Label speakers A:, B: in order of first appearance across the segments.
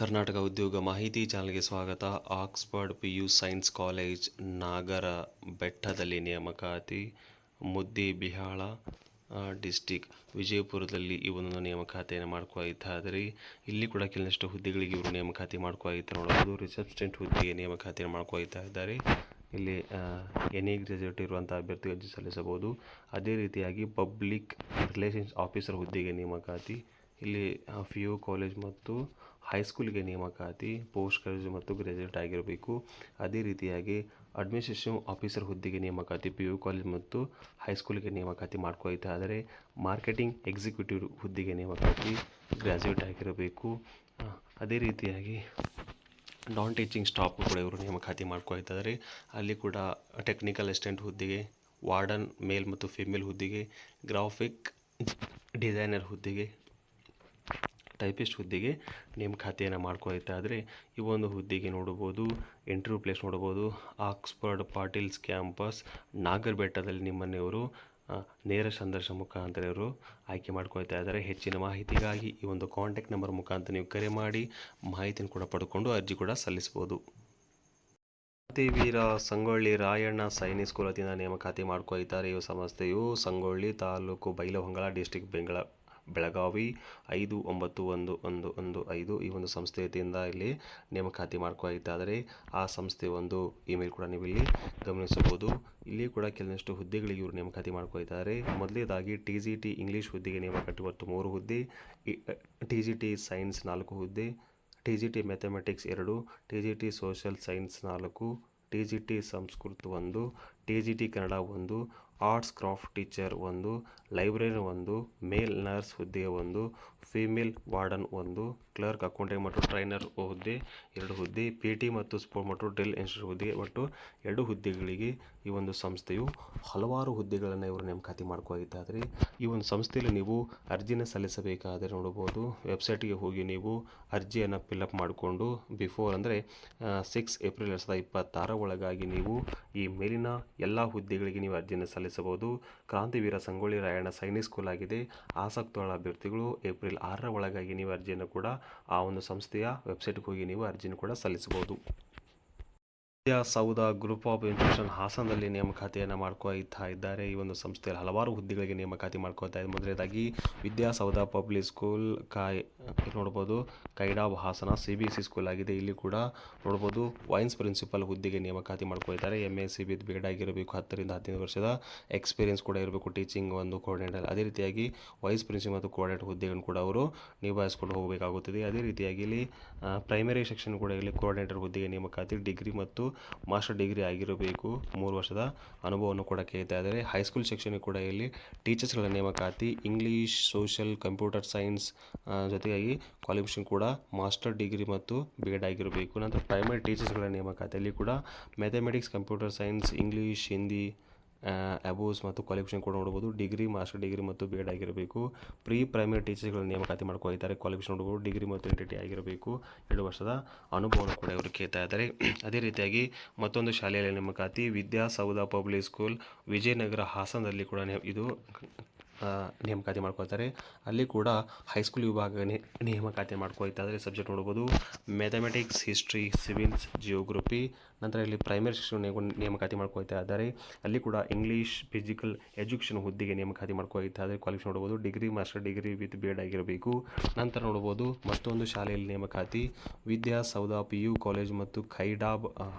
A: ಕರ್ನಾಟಕ ಉದ್ಯೋಗ ಮಾಹಿತಿ ಚಾನಲ್ಗೆ ಸ್ವಾಗತ. ಆಕ್ಸ್ಫರ್ಡ್ PU ಸೈನ್ಸ್ ಕಾಲೇಜ್ ನಾಗರ ಬೆಟ್ಟದಲ್ಲಿ ನೇಮಕಾತಿ. ಮುದ್ದೇಬಿಹಾಳ ಡಿಸ್ಟಿಕ್ ವಿಜಯಪುರದಲ್ಲಿ ಈ ಒಂದು ನೇಮಕಾತಿಯನ್ನು ಮಾಡ್ಕೊಳ್ತಾ ಇದ್ದಾರೆ. ಇಲ್ಲಿ ಕೂಡ ಕೆಲವಷ್ಟು ಹುದ್ದೆಗಳಿಗೆ ಇವರು ನೇಮಕಾತಿ ಮಾಡ್ಕೊಳ್ತಾ ನೋಡಬಹುದು. ರಿಸೆಪ್ಷನಿಸ್ಟ್ ಹುದ್ದೆಗೆ ನೇಮಕಾತಿಯನ್ನು ಮಾಡ್ಕೊಳ್ತಾ ಇದ್ದಾರೆ. ಇಲ್ಲಿ ಎನಿ ಗ್ರಾಜ್ಯುಯೇಟ್ ಇರುವಂಥ ಅಭ್ಯರ್ಥಿ ಅರ್ಜಿ ಸಲ್ಲಿಸಬಹುದು. ಅದೇ ರೀತಿಯಾಗಿ ಪಬ್ಲಿಕ್ ರಿಲೇಷನ್ಸ್ ಆಫೀಸರ್ ಹುದ್ದೆಗೆ ನೇಮಕಾತಿ. ಇಲ್ಲಿ PU ಕಾಲೇಜ್ ಮತ್ತು ಹೈಸ್ಕೂಲಿಗೆ ನೇಮಕಾತಿ. ಪೋಸ್ಟ್ ಗ್ರಾಜ್ಯುಯೇಟ್ ಮತ್ತು ಗ್ರಾಜ್ಯುಯೇಟ್ ಆಗಿರಬೇಕು. ಅದೇ ರೀತಿಯಾಗಿ ಅಡ್ಮಿನಿಸ್ಟ್ರೇಷನ್ ಆಫೀಸರ್ ಹುದ್ದೆಗೆ ನೇಮಕಾತಿ. PU ಕಾಲೇಜ್ ಮತ್ತು ಹೈಸ್ಕೂಲಿಗೆ ನೇಮಕಾತಿ ಮಾಡ್ಕೊಳ್ತಾ ಇದ್ದಾರೆ. ಮಾರ್ಕೆಟಿಂಗ್ ಎಕ್ಸಿಕ್ಯೂಟಿವ್ ಹುದ್ದೆಗೆ ನೇಮಕಾತಿ. ಗ್ರಾಜ್ಯುಯೇಟ್ ಆಗಿರಬೇಕು. ಅದೇ ರೀತಿಯಾಗಿ ನಾನ್ ಟೀಚಿಂಗ್ ಸ್ಟಾಫ್ ಕೂಡ ಇವರು ನೇಮಕಾತಿ ಮಾಡ್ಕೊಳ್ತಾ ಇದ್ದಾರೆ. ಅಲ್ಲಿ ಕೂಡ ಟೆಕ್ನಿಕಲ್ ಅಸಿಸ್ಟೆಂಟ್ ಹುದ್ದೆಗೆ, ವಾರ್ಡನ್ ಮೇಲ್ ಮತ್ತು ಫಿಮೇಲ್ ಹುದ್ದೆಗೆ, ಗ್ರಾಫಿಕ್ ಡಿಸೈನರ್ ಹುದ್ದೆಗೆ, ಟೈಪಿಸ್ಟ್ ಹುದ್ದೆಗೆ ನೇಮಕಾತಿಯನ್ನು ಮಾಡ್ಕೊಳ್ತಾ ಇದ್ದರೆ ಈ ಒಂದು ಹುದ್ದೆಗೆ ನೋಡ್ಬೋದು ಇಂಟರ್ವ್ಯೂ ಪ್ಲೇಸ್ ನೋಡ್ಬೋದು. ಆಕ್ಸ್ಫರ್ಡ್ ಪಾಟೀಲ್ಸ್ ಕ್ಯಾಂಪಸ್ ನಾಗರ ಬೆಟ್ಟದಲ್ಲಿ ನಿಮ್ಮನ್ನು ಇವರು ನೇರ ಸಂದರ್ಶನ ಮುಖಾಂತರ ಇವರು ಆಯ್ಕೆ ಮಾಡ್ಕೊಳ್ತಾ ಇದ್ದಾರೆ. ಹೆಚ್ಚಿನ ಮಾಹಿತಿಗಾಗಿ ಈ ಒಂದು ಕಾಂಟ್ಯಾಕ್ಟ್ ನಂಬರ್ ಮುಖಾಂತರ ನೀವು ಕರೆ ಮಾಡಿ ಮಾಹಿತಿಯನ್ನು ಕೂಡ ಪಡ್ಕೊಂಡು ಅರ್ಜಿ ಕೂಡ ಸಲ್ಲಿಸ್ಬೋದು. ಕ್ರಾಂತಿವೀರ ಸಂಗೊಳ್ಳಿ ರಾಯಣ್ಣ ಸೈನಿಕ್ ಸ್ಕೂಲ್ ವತಿಯಿಂದ ನೇಮಕಾತಿ ಮಾಡ್ಕೊಳ್ತಾರೆ. ಈ ಸಂಸ್ಥೆಯು ಸಂಗೊಳ್ಳಿ ತಾಲೂಕು ಬೈಲಹೊಂಗಲ ಡಿಸ್ಟಿಕ್ ಬೆಳಗಾವಿ 591115 ಈ ಒಂದು ಸಂಸ್ಥೆ ವತಿಯಿಂದ ಇಲ್ಲಿ ನೇಮಕಾತಿ ಮಾಡ್ಕೊಳ್ತಾ ಇದ್ದಾರೆ. ಆ ಸಂಸ್ಥೆ ಒಂದು ಇಮೇಲ್ ಕೂಡ ನೀವು ಇಲ್ಲಿ ಗಮನಿಸಬಹುದು. ಇಲ್ಲಿ ಕೂಡ ಕೆಲವಷ್ಟು ಹುದ್ದೆಗಳಿಗೆ ಇವರು ನೇಮಕಾತಿ ಮಾಡ್ಕೊಳ್ತಾರೆ. ಮೊದಲನೇದಾಗಿ TGT ಇಂಗ್ಲೀಷ್ ಹುದ್ದೆಗೆ ನೇಮಕಾತಿ 3 ಹುದ್ದೆ, TGT ಸೈನ್ಸ್ 4 ಹುದ್ದೆ, TGT mathematics 2, TGT social science 4, TGT Sanskrit 1, TGT Kannada 1, arts craft teacher 1, library 1, ಮೇಲ್ ನರ್ಸ್ ಹುದ್ದೆ 1, ಫೀಮೇಲ್ ವಾರ್ಡನ್ 1, ಕ್ಲರ್ಕ್ ಅಕೌಂಟೆಂಟ್ ಮತ್ತು ಟ್ರೈನರ್ ಹುದ್ದೆ 2 ಹುದ್ದೆ, PT ಮತ್ತು ಸ್ಪೋರ್ಟ್ ಮತ್ತು ಡ್ರಿಲ್ ಇನ್ಸ್ಟ್ರಕ್ಟರ್ ಹುದ್ದೆ ಒಟ್ಟು 2 ಹುದ್ದೆಗಳಿಗೆ ಈ ಒಂದು ಸಂಸ್ಥೆಯು ಹಲವಾರು ಹುದ್ದೆಗಳನ್ನು ಇವರು ನೇಮಕಾತಿ ಮಾಡ್ಕೊಳ್ತಾ ಇದ್ದಾರೆ. ಈ ಒಂದು ಸಂಸ್ಥೆಯಲ್ಲಿ ನೀವು ಅರ್ಜಿನ ಸಲ್ಲಿಸಬೇಕಾದರೆ ನೋಡ್ಬೋದು, ವೆಬ್ಸೈಟ್ಗೆ ಹೋಗಿ ನೀವು ಅರ್ಜಿಯನ್ನು ಫಿಲ್ಅಪ್ ಮಾಡಿಕೊಂಡು ಬಿಫೋರ್ ಅಂದರೆ 6 ಏಪ್ರಿಲ್ 2026 ಒಳಗಾಗಿ ನೀವು ಈ ಮೇಲಿನ ಎಲ್ಲ ಹುದ್ದೆಗಳಿಗೆ ನೀವು ಅರ್ಜಿಯನ್ನು ಸಲ್ಲಿಸಬಹುದು. ಕ್ರಾಂತಿವೀರ ಸಂಗೊಳ್ಳಿ ರಾಯಣ್ಣ ಸೈನಿಕ್ ಸ್ಕೂಲ್ ಆಗಿದೆ. ಆಸಕ್ತಗಳ ಅಭ್ಯರ್ಥಿಗಳು ಏಪ್ರಿಲ್ 6ರ ಒಳಗಾಗಿ ನೀವು ಅರ್ಜಿಯನ್ನು ಕೂಡ ಆ ಒಂದು ಸಂಸ್ಥೆಯ ವೆಬ್ಸೈಟ್ಗೆ ಹೋಗಿ ನೀವು ಅರ್ಜಿಯನ್ನು ಕೂಡ ಸಲ್ಲಿಸಬಹುದು. ವಿದ್ಯಾಸೌಧ ಗ್ರೂಪ್ ಆಫ್ ಇನ್ಸ್ಟಿಟ್ಯೂಷನ್ ಹಾಸನದಲ್ಲಿ ನೇಮಕಾತಿಯನ್ನು ಮಾಡ್ಕೊಳ್ತಾ ಇದ್ದಾರೆ. ಈ ಒಂದು ಸಂಸ್ಥೆಯಲ್ಲಿ ಹಲವಾರು ಹುದ್ದೆಗಳಿಗೆ ನೇಮಕಾತಿ ಮಾಡ್ಕೊಳ್ತಾ ಇದೆ. ಮೊದಲನೇದಾಗಿ ವಿದ್ಯಾಸೌಧ ಪಬ್ಲಿಕ್ ಸ್ಕೂಲ್ ನೋಡ್ಬೋದು, ಕೈಡಾಬ್ ಹಾಸನ CBSE ಸ್ಕೂಲ್ ಆಗಿದೆ. ಇಲ್ಲಿ ಕೂಡ ನೋಡ್ಬೋದು ವೈನ್ಸ್ ಪ್ರಿನ್ಸಿಪಲ್ ಹುದ್ದೆಗೆ ನೇಮಕಾತಿ ಮಾಡ್ಕೊಳ್ತಾರೆ. MSc ವಿತ್ BEd ಆಗಿರಬೇಕು. 10 ರಿಂದ 15 ವರ್ಷದ ಎಕ್ಸ್ಪೀರಿಯನ್ಸ್ ಕೂಡ ಇರಬೇಕು. ಟೀಚಿಂಗ್ ಒಂದು ಕೋಆರ್ಡಿನೇಟರ್, ಅದೇ ರೀತಿಯಾಗಿ ವೈಸ್ ಪ್ರಿನ್ಸಿಪಲ್ ಮತ್ತು ಕೋಆರ್ಡಿನೇಟರ್ ಹುದ್ದೆಗಳನ್ನು ಕೂಡ ಅವರು ನಿಭಾಯಿಸ್ಕೊಂಡು ಹೋಗಬೇಕಾಗುತ್ತದೆ. ಅದೇ ರೀತಿಯಾಗಿ ಇಲ್ಲಿ ಪ್ರೈಮರಿ ಸೆಕ್ಷನ್ ಕೂಡ ಇಲ್ಲಿ ಕೋಆರ್ಡಿನೇಟರ್ ಹುದ್ದೆಗೆ ನೇಮಕಾತಿ. ಡಿಗ್ರಿ ಮತ್ತು ಮಾಸ್ಟರ್ ಡಿಗ್ರಿ ಆಗಿರಬೇಕು. 3 ವರ್ಷದ ಅನುಭವವನ್ನು ಕೂಡ ಕೇಳ್ತಾ ಇದ್ದಾರೆ. ಹೈಸ್ಕೂಲ್ ಸೆಕ್ಷನ್ ಕೂಡ ಇಲ್ಲಿ ಟೀಚರ್ಸ್ಗಳ ನೇಮಕಾತಿ. ಇಂಗ್ಲೀಷ್, ಸೋಷಿಯಲ್, ಕಂಪ್ಯೂಟರ್ ಸೈನ್ಸ್ ಜೊತೆಗಾಗಿ ಕ್ವಾಲಿಫಿಕೇಷನ್ ಕೂಡ ಮಾಸ್ಟರ್ ಡಿಗ್ರಿ ಮತ್ತು BEd ಆಗಿರಬೇಕು. ನಂತರ ಪ್ರೈಮರಿ ಟೀಚರ್ಸ್ಗಳ ನೇಮಕಾತಿಯಲ್ಲಿ ಕೂಡ mathematics, computer science, English, Hindi ಅಬೋಸ್ ಮತ್ತು ಕ್ವಾಲಿಫಿಕೇಷನ್ ಕೂಡ ನೋಡ್ಬೋದು. ಡಿಗ್ರಿ, ಮಾಸ್ಟರ್ ಡಿಗ್ರಿ ಮತ್ತು BEd ಆಗಿರಬೇಕು. ಪ್ರೀ ಪ್ರೈಮರಿ ಟೀಚರ್ಸ್ಗಳ ನೇಮಕಾತಿ ಮಾಡ್ಕೊಳ್ತಾರೆ. ಕ್ವಾಲಿಫಿಕೇಷನ್ ನೋಡ್ಬೋದು, ಡಿಗ್ರಿ ಮತ್ತು NTT ಆಗಿರಬೇಕು. 2 ವರ್ಷದ ಅನುಭವವನ್ನು ಕೂಡ ಇವರು ಕೇಳ್ತಾ ಇದ್ದಾರೆ. ಅದೇ ರೀತಿಯಾಗಿ ಮತ್ತೊಂದು ಶಾಲೆಯಲ್ಲಿ ನೇಮಕಾತಿ. ವಿದ್ಯಾಸೌಧ ಪಬ್ಲಿಕ್ ಸ್ಕೂಲ್ ವಿಜಯನಗರ ಹಾಸನದಲ್ಲಿ ಕೂಡ ಇದು ನೇಮಕಾತಿ ಮಾಡ್ಕೊಳ್ತಾರೆ. ಅಲ್ಲಿ ಕೂಡ ಹೈಸ್ಕೂಲ್ ವಿಭಾಗ ನೇಮಕಾತಿ ಮಾಡ್ಕೊಳ್ತಾ ಇದ್ದಾರೆ. ಸಬ್ಜೆಕ್ಟ್ ನೋಡ್ಬೋದು ಮ್ಯಾಥಮೆಟಿಕ್ಸ್, ಹಿಸ್ಟ್ರಿ, ಸಿವಿಲ್ಸ್, ಜಿಯೋಗ್ರಫಿ. ನಂತರ ಇಲ್ಲಿ ಪ್ರೈಮರಿ ಸೆಕ್ಷನ್ ನೇಮಕಾತಿ ಮಾಡ್ಕೊಳ್ತಾ ಇದ್ದಾರೆ. ಅಲ್ಲಿ ಕೂಡ ಇಂಗ್ಲೀಷ್, ಫಿಸಿಕಲ್ ಎಜುಕೇಷನ್ ಹುದ್ದೆಗೆ ನೇಮಕಾತಿ ಮಾಡ್ಕೊಳ್ತಾ ಇದ್ದಾರೆ. ಕ್ವಾಲಿಫಿಕೇಷನ್ ನೋಡ್ಬೋದು degree, master degree with BEd ಆಗಿರಬೇಕು. ನಂತರ ನೋಡ್ಬೋದು ಮತ್ತೊಂದು ಶಾಲೆಯಲ್ಲಿ ನೇಮಕಾತಿ. ವಿದ್ಯಾಸೌಧ PU ಕಾಲೇಜ್ ಮತ್ತು ಖೈಡಾಬ್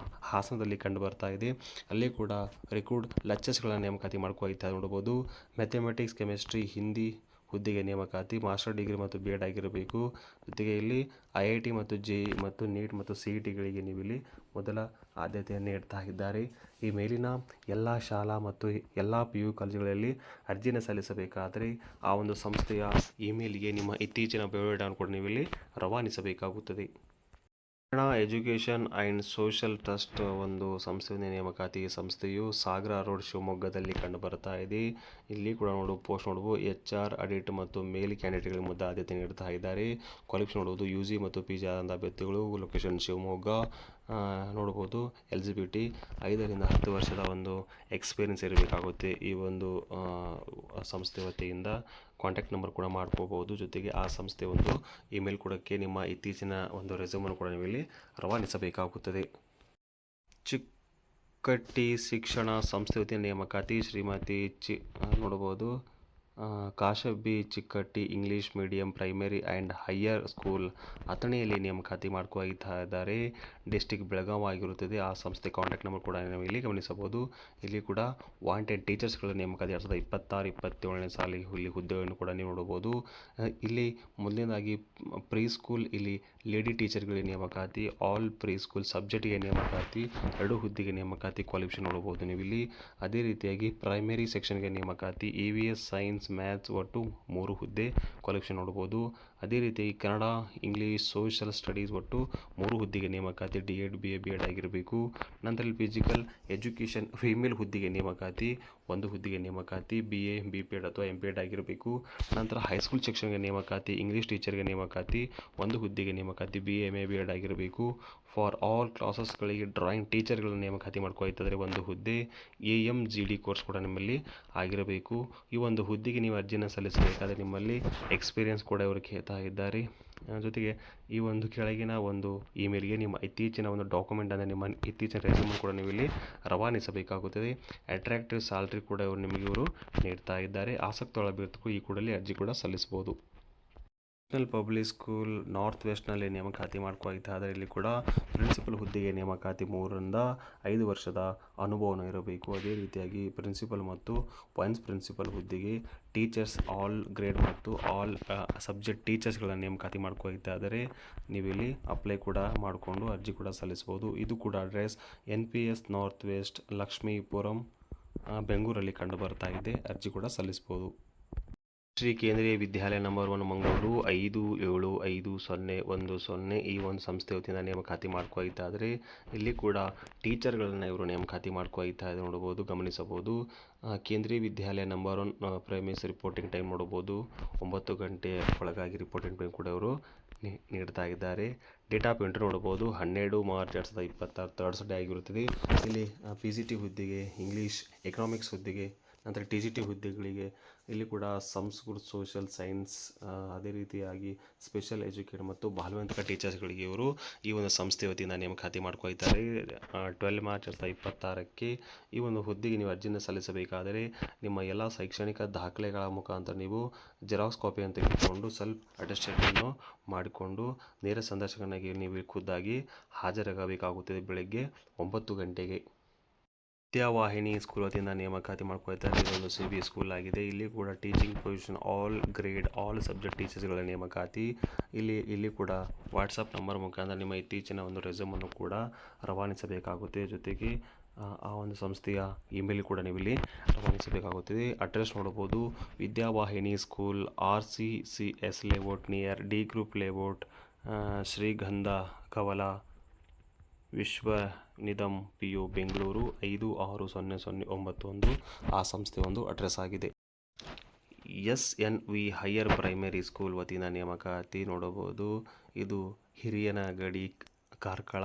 A: ಹಾಸನದಲ್ಲಿ ಕಂಡು ಬರ್ತಾ ಇದೆ. ಅಲ್ಲಿ ಕೂಡ ರಿಕ್ರೂಟ್ ಲೆಕ್ಚರ್ಸ್ಗಳ ನೇಮಕಾತಿ ಮಾಡ್ಕೊಳ್ತಾ ನೋಡ್ಬೋದು. ಮ್ಯಾಥಮೆಟಿಕ್ಸ್, ಕೆಮಿಸ್ಟ್ರಿ, ಹಿಂದಿ ಹುದ್ದೆಗೆ ನೇಮಕಾತಿ. ಮಾಸ್ಟರ್ ಡಿಗ್ರಿ ಮತ್ತು BEd ಆಗಿರಬೇಕು. ಜೊತೆಗೆ ಇಲ್ಲಿ IIT ಮತ್ತು JEE ಮತ್ತು NEET ಮತ್ತು CETಗಳಿಗೆ ನೀವು ಇಲ್ಲಿ ಮೊದಲ ಆದ್ಯತೆಯನ್ನು ನೀಡ್ತಾ ಇದ್ದಾರೆ. ಈ ಮೇಲಿನ ಎಲ್ಲ ಶಾಲಾ ಮತ್ತು ಎಲ್ಲ PU ಕಾಲೇಜುಗಳಲ್ಲಿ ಅರ್ಜಿಯನ್ನು ಸಲ್ಲಿಸಬೇಕಾದರೆ ಆ ಒಂದು ಸಂಸ್ಥೆಯ ಇಮೇಲ್ಗೆ ನಿಮ್ಮ ಇತ್ತೀಚಿನ ಬಯೋಡಾಟಾವನ್ನು ಕೂಡ ನೀವು ಇಲ್ಲಿ ರವಾನಿಸಬೇಕಾಗುತ್ತದೆ. ಎಜುಕೇಷನ್ ಆ್ಯಂಡ್ ಸೋಷಿಯಲ್ ಟ್ರಸ್ಟ್ ಒಂದು ಸಂಸ್ಥೆಯ ನೇಮಕಾತಿ. ಸಂಸ್ಥೆಯು ಸಾಗರ ರೋಡ್ ಶಿವಮೊಗ್ಗದಲ್ಲಿ ಕಂಡು ಬರ್ತಾ ಇದೆ. ಇಲ್ಲಿ ಕೂಡ ಪೋಸ್ಟ್ ನೋಡ್ಬೋದು HR ಆಡಿಟ್ ಮತ್ತು ಮೇಲ್ ಕ್ಯಾಂಡಿಡೇಟ್ಗಳಿಗೆ ಮೊದಲ ಆದ್ಯತೆ ನೀಡ್ತಾ ಇದ್ದಾರೆ. ಕ್ವಾಲಿಫಿಕೇಷನ್ ನೋಡ್ಬೋದು UG ಮತ್ತು PG ಆದಂಥ ಅಭ್ಯರ್ಥಿಗಳು. ಲೊಕೇಶನ್ ಶಿವಮೊಗ್ಗ. ನೋಡ್ಬೋದು LGBT 5 ರಿಂದ 10 ವರ್ಷದ ಒಂದು ಎಕ್ಸ್ಪೀರಿಯನ್ಸ್ ಇರಬೇಕಾಗುತ್ತೆ ಈ ಒಂದು ಸಂಸ್ಥೆ ವತಿಯಿಂದ. ಕಾಂಟ್ಯಾಕ್ಟ್ ನಂಬರ್ ಕೂಡ ಮಾಡ್ಕೋಬಹುದು. ಜೊತೆಗೆ ಆ ಸಂಸ್ಥೆ ಒಂದು ಇಮೇಲ್ ಕೊಡೋಕ್ಕೆ ನಿಮ್ಮ ಇತ್ತೀಚಿನ ಒಂದು ರೆಸ್ಯೂಮನ್ನು ಕೂಡ ನೀವು ಇಲ್ಲಿ ರವಾನಿಸಬೇಕಾಗುತ್ತದೆ. ಚಿಕ್ಕಟ್ಟಿ ಶಿಕ್ಷಣ ಸಂಸ್ಥೆ ವತಿಯಿಂದ ನೇಮಕಾತಿ ಶ್ರೀಮತಿ ನೋಡಬಹುದು Kashabbi Chikkatti English medium primary and higher school ಅಥಣಿಯಲ್ಲಿ ನೇಮಕಾತಿ ಇದ್ದಾರೆ. ಡಿಸ್ಟಿಕ್ ಬೆಳಗಾವಿ ಆಗಿರುತ್ತದೆ. ಆ ಸಂಸ್ಥೆ ಕಾಂಟ್ಯಾಕ್ಟ್ ನಂಬರ್ ಕೂಡ ನಾವು ಇಲ್ಲಿ ಗಮನಿಸಬಹುದು. ಇಲ್ಲಿ ಕೂಡ ವಾಂಟೆಡ್ ಟೀಚರ್ಸ್ಗಳ ನೇಮಕಾತಿ 2026-27ನೇ ಸಾಲಿಗೆ ಇಲ್ಲಿ ಹುದ್ದೆಯನ್ನು ಕೂಡ ನೀವು ನೋಡಬಹುದು. ಇಲ್ಲಿ ಮೊದಲನೇದಾಗಿ ಪ್ರೀ ಸ್ಕೂಲ್ ಇಲ್ಲಿ ಲೇಡಿ ಟೀಚರ್ಗಳಿಗೆ ನೇಮಕಾತಿ, ಆಲ್ ಪ್ರೀ ಸ್ಕೂಲ್ ಸಬ್ಜೆಕ್ಟಿಗೆ ನೇಮಕಾತಿ, 2 ಹುದ್ದೆಗೆ ನೇಮಕಾತಿ ಕ್ವಾಲಿಫಿಕೇಷನ್ ನೋಡಬಹುದು ನೀವು ಇಲ್ಲಿ. ಅದೇ ರೀತಿಯಾಗಿ ಪ್ರೈಮರಿ ಸೆಕ್ಷನ್ಗೆ ನೇಮಕಾತಿ, EVS ಸೈನ್ಸ್ ಮ್ಯಾಥ್ಸ್ ಒಟ್ಟು 3 ಹುದ್ದೆ ಕ್ವಾಲಿಫಿಕೇಷನ್ ನೋಡಬಹುದು. ಅದೇ ರೀತಿಯಾಗಿ ಕನ್ನಡ, ಇಂಗ್ಲೀಷ್, ಸೋಷಿಯಲ್ ಸ್ಟಡೀಸ್ ಒಟ್ಟು 3 ಹುದ್ದೆಗೆ ನೇಮಕಾತಿ, D.Ed, BA, B.Ed ಆಗಿರಬೇಕು. ನಂತರ ಫಿಸಿಕಲ್ ಎಜುಕೇಷನ್ ಫೀಮೇಲ್ ಹುದ್ದೆಗೆ ನೇಮಕಾತಿ, 1 ಹುದ್ದೆಗೆ ನೇಮಕಾತಿ, BA, B.Ped ಅಥವಾ M.Ped ಆಗಿರಬೇಕು. ನಂತರ ಹೈಸ್ಕೂಲ್ ಸೆಕ್ಷನ್ಗೆ ನೇಮಕಾತಿ, ಇಂಗ್ಲೀಷ್ ಟೀಚರ್ಗೆ ನೇಮಕಾತಿ, 1 ಹುದ್ದೆಗೆ ನೇಮಕಾತಿ, BA, MA, B.Ed ಆಗಿರಬೇಕು. ಫಾರ್ ಆಲ್ ಕ್ಲಾಸಸ್ಗಳಿಗೆ ಡ್ರಾಯಿಂಗ್ ಟೀಚರ್ಗಳನ್ನು ನೇಮಕಾತಿ ಮಾಡ್ಕೊಳ್ತಿದ್ದಾರೆ, 1 ಹುದ್ದೆ. AMGD ಕೋರ್ಸ್ ಕೂಡ ನಿಮ್ಮಲ್ಲಿ ಆಗಿರಬೇಕು. ಈ ಒಂದು ಹುದ್ದೆಗೆ ನೀವು ಅರ್ಜಿಯನ್ನು ಸಲ್ಲಿಸಬೇಕಾದರೆ ನಿಮ್ಮಲ್ಲಿ ಎಕ್ಸ್ಪೀರಿಯನ್ಸ್ ಕೂಡ ಇವರು ಕೇಳ್ತಾ ಇದ್ದಾರೆ. ಜೊತೆಗೆ ಈ ಒಂದು ಕೆಳಗಿನ ಒಂದು ಇಮೇಲ್ಗೆ ನಿಮ್ಮ ಇತ್ತೀಚಿನ ಒಂದು ಡಾಕ್ಯುಮೆಂಟ್ ಅಂದರೆ ನಿಮ್ಮ ಇತ್ತೀಚಿನ ರೆಸ್ಯೂಮ್ ಕೂಡ ನೀವು ಇಲ್ಲಿ ರವಾನಿಸಬೇಕಾಗುತ್ತದೆ. ಅಟ್ರಾಕ್ಟಿವ್ ಸ್ಯಾಲ್ರಿ ಕೂಡ ಇವರು ನೀಡ್ತಾ ಇದ್ದಾರೆ. ಆಸಕ್ತ ಅಭ್ಯರ್ಥಿಗಳು ಈ ಕೂಡಲೇ ಅರ್ಜಿ ಕೂಡ ಸಲ್ಲಿಸಬಹುದು. ನ್ಯಾಷನಲ್ ಪಬ್ಲಿಕ್ ಸ್ಕೂಲ್ ನಾರ್ತ್ ವೆಸ್ಟ್ನಲ್ಲಿ ನೇಮಕಾತಿ ಮಾಡ್ಕೊಳ್ತಾ ಇಲ್ಲಿ ಕೂಡ ಪ್ರಿನ್ಸಿಪಲ್ ಹುದ್ದೆಗೆ ನೇಮಕಾತಿ 3ರಿಂದ 5 ವರ್ಷದ ಅನುಭವನ ಇರಬೇಕು. ಅದೇ ರೀತಿಯಾಗಿ ಪ್ರಿನ್ಸಿಪಲ್ ಮತ್ತು ವೈಸ್ ಪ್ರಿನ್ಸಿಪಲ್ ಹುದ್ದೆಗೆ ಟೀಚರ್ಸ್ ಆಲ್ ಗ್ರೇಡ್ ಮತ್ತು ಆಲ್ ಸಬ್ಜೆಕ್ಟ್ ಟೀಚರ್ಸ್ಗಳ ನೇಮಕಾತಿ ಮಾಡ್ಕೊಳ್ತಾ ಇದ್ದಾರೆ. ನೀವು ಇಲ್ಲಿ ಅಪ್ಲೈ ಕೂಡ ಮಾಡಿಕೊಂಡು ಅರ್ಜಿ ಕೂಡ ಸಲ್ಲಿಸಬಹುದು. ಇದು ಕೂಡ address NPS north west Lakshmipuram ಬೆಂಗಳೂರಲ್ಲಿ ಕಂಡು ಬರ್ತಾ ಇದೆ. ಅರ್ಜಿ ಕೂಡ ಸಲ್ಲಿಸಬಹುದು. ಶ್ರೀ ಕೇಂದ್ರೀಯ ವಿದ್ಯಾಲಯ ನಂಬರ್ 1 ಮಂಗಳೂರು 575010 ಈ ಒಂದು ಸಂಸ್ಥೆ ವತಿಯಿಂದ ನೇಮಕಾತಿ ಮಾಡ್ಕೊಳ್ತಾ ಇದ್ದಾರೆ. ಇಲ್ಲಿ ಕೂಡ ಟೀಚರ್ಗಳನ್ನು ಇವರು ನೇಮಕಾತಿ ಮಾಡ್ಕೊಳ್ತಾ ಇದ್ದಾರೆ ನೋಡಬಹುದು, ಗಮನಿಸಬಹುದು. ಕೇಂದ್ರೀಯ ವಿದ್ಯಾಲಯ ನಂಬರ್ 1 ಪ್ರೈಮೇಸ್ ರಿಪೋರ್ಟಿಂಗ್ ಟೈಮ್ ನೋಡಬಹುದು, 9 ಗಂಟೆ ಒಳಗಾಗಿ ರಿಪೋರ್ಟಿಂಗ್ ಟೈಮ್ ಕೂಡ ಇವರು ನೀಡ್ತಾ ಇದ್ದಾರೆ. ಡೇಟ್ ಆಫ್ ಎಂಟ್ರಿ ನೋಡಬಹುದು 12 ಮಾರ್ಚ್ 2026 ಥರ್ಸ್ಡೇ ಆಗಿರುತ್ತದೆ. ಇಲ್ಲಿ PGT ಹುದ್ದೆಗೆ, ಇಂಗ್ಲೀಷ್ ಎಕನಾಮಿಕ್ಸ್ ಹುದ್ದೆಗೆ, ನಂತರ TGT ಹುದ್ದೆಗಳಿಗೆ ಇಲ್ಲಿ ಕೂಡ ಸಂಸ್ಕೃತ, ಸೋಷಿಯಲ್ ಸೈನ್ಸ್, ಅದೇ ರೀತಿಯಾಗಿ ಸ್ಪೆಷಲ್ ಎಜುಕೇಟರ್ ಮತ್ತು ಬಾಲವಂತಿಕ ಟೀಚರ್ಸ್ಗಳಿಗೆ ಇವರು ಈ ಒಂದು ಸಂಸ್ಥೆ ವತಿಯಿಂದ ನೇಮಕಾತಿ ಮಾಡ್ಕೊಳ್ತಾರೆ. 12 ಮಾರ್ಚ್ 2026ಕ್ಕೆ ಈ ಒಂದು ಹುದ್ದೆಗೆ ನೀವು ಅರ್ಜಿಯನ್ನು ಸಲ್ಲಿಸಬೇಕಾದರೆ ನಿಮ್ಮ ಎಲ್ಲ ಶೈಕ್ಷಣಿಕ ದಾಖಲೆಗಳ ಮುಖಾಂತರ ನೀವು ಜೆರಾಕ್ಸ್ ಕಾಪಿಯನ್ನು ತೆಗೆದುಕೊಂಡು ಸೆಲ್ಫ್ ಅಟೆಸ್ಟೇಷನ್ನು ಮಾಡಿಕೊಂಡು ನೇರ ಸಂದರ್ಶನಕ್ಕೆ ನೀವು ಖುದ್ದಾಗಿ ಹಾಜರಾಗಬೇಕಾಗುತ್ತದೆ ಬೆಳಗ್ಗೆ 9 ಗಂಟೆಗೆ. ವಿದ್ಯಾವಾಹಿನಿ ಸ್ಕೂಲ್ ವತಿಯಿಂದ ನೇಮಕಾತಿ ಮಾಡ್ಕೊಳ್ತಾರೆ. ಇದೊಂದು CBSE ಸ್ಕೂಲ್ ಆಗಿದೆ. ಇಲ್ಲಿ ಕೂಡ teaching position all grade all subject ಟೀಚರ್ಸ್ಗಳ ನೇಮಕಾತಿ. ಇಲ್ಲಿ ಕೂಡ ವಾಟ್ಸಪ್ ನಂಬರ್ ಮುಖಾಂತರ ನಿಮ್ಮ ಇತ್ತೀಚಿನ ಒಂದು ರೆಸ್ಯೂಮನ್ನು ಕೂಡ ರವಾನಿಸಬೇಕಾಗುತ್ತೆ. ಜೊತೆಗೆ ಆ ಒಂದು ಸಂಸ್ಥೆಯ ಇಮೇಲ್ ಕೂಡ ನೀವು ಇಲ್ಲಿ ರವಾನಿಸಬೇಕಾಗುತ್ತದೆ. ಅಡ್ರೆಸ್ ನೋಡಬಹುದು, Vidyavahini school RCCS layout near D group layout, ಶ್ರೀಗಂಧ ಕವಲ, ವಿಶ್ವನಿಧಂ PU ಬೆಂಗಳೂರು 560091 ಆ ಸಂಸ್ಥೆ ಒಂದು ಅಡ್ರೆಸ್ ಆಗಿದೆ. SNV ಹೈಯರ್ ಪ್ರೈಮರಿ ಸ್ಕೂಲ್ ವತಿಯಿಂದ ನೇಮಕಾತಿ ನೋಡಬಹುದು. ಇದು ಹಿರಿಯನಗಡಿ ಕಾರ್ಕಳ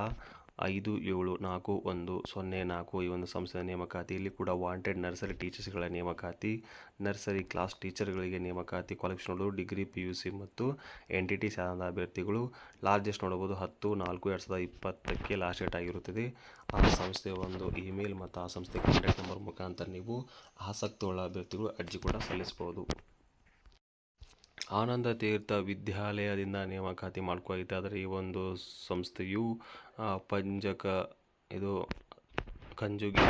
A: 574104 ಈ ಒಂದು ಸಂಸ್ಥೆಯ ನೇಮಕಾತಿ. ಇಲ್ಲಿ ಕೂಡ ವಾಂಟೆಡ್ ನರ್ಸರಿ ಟೀಚರ್ಸ್ಗಳ ನೇಮಕಾತಿ, ನರ್ಸರಿ ಕ್ಲಾಸ್ ಟೀಚರ್ಗಳಿಗೆ ನೇಮಕಾತಿ. ಕ್ವಾಲಿಫಿಕೇಷನ್ ನೋಡಬಹುದು ಡಿಗ್ರಿ PUC ಮತ್ತು NTT ಸಾಧನದ ಅಭ್ಯರ್ಥಿಗಳು. ಲಾರ್ಜೆಸ್ಟ್ ನೋಡಬಹುದು 10/4/2020ಕ್ಕೆ ಲಾಸ್ಟ್ ಡೇಟ್ ಆಗಿರುತ್ತದೆ. ಆ ಸಂಸ್ಥೆಯ ಒಂದು ಇಮೇಲ್ ಮತ್ತು ಆ ಸಂಸ್ಥೆ ಕಾಂಟ್ಯಾಕ್ಟ್ ನಂಬರ್ ಮುಖಾಂತರ ನೀವು ಆಸಕ್ತಿಯುಳ್ಳ ಅಭ್ಯರ್ಥಿಗಳು ಅರ್ಜಿ ಕೂಡ ಸಲ್ಲಿಸಬಹುದು. ಆನಂದ ತೀರ್ಥ ವಿದ್ಯಾಲಯದಿಂದ ನೇಮಕಾತಿ ಮಾಡ್ಕೊಳ್ತಾ ಇದ್ದಾರೆ. ಈ ಒಂದು ಸಂಸ್ಥೆಯು ಕಂಜುಗಿ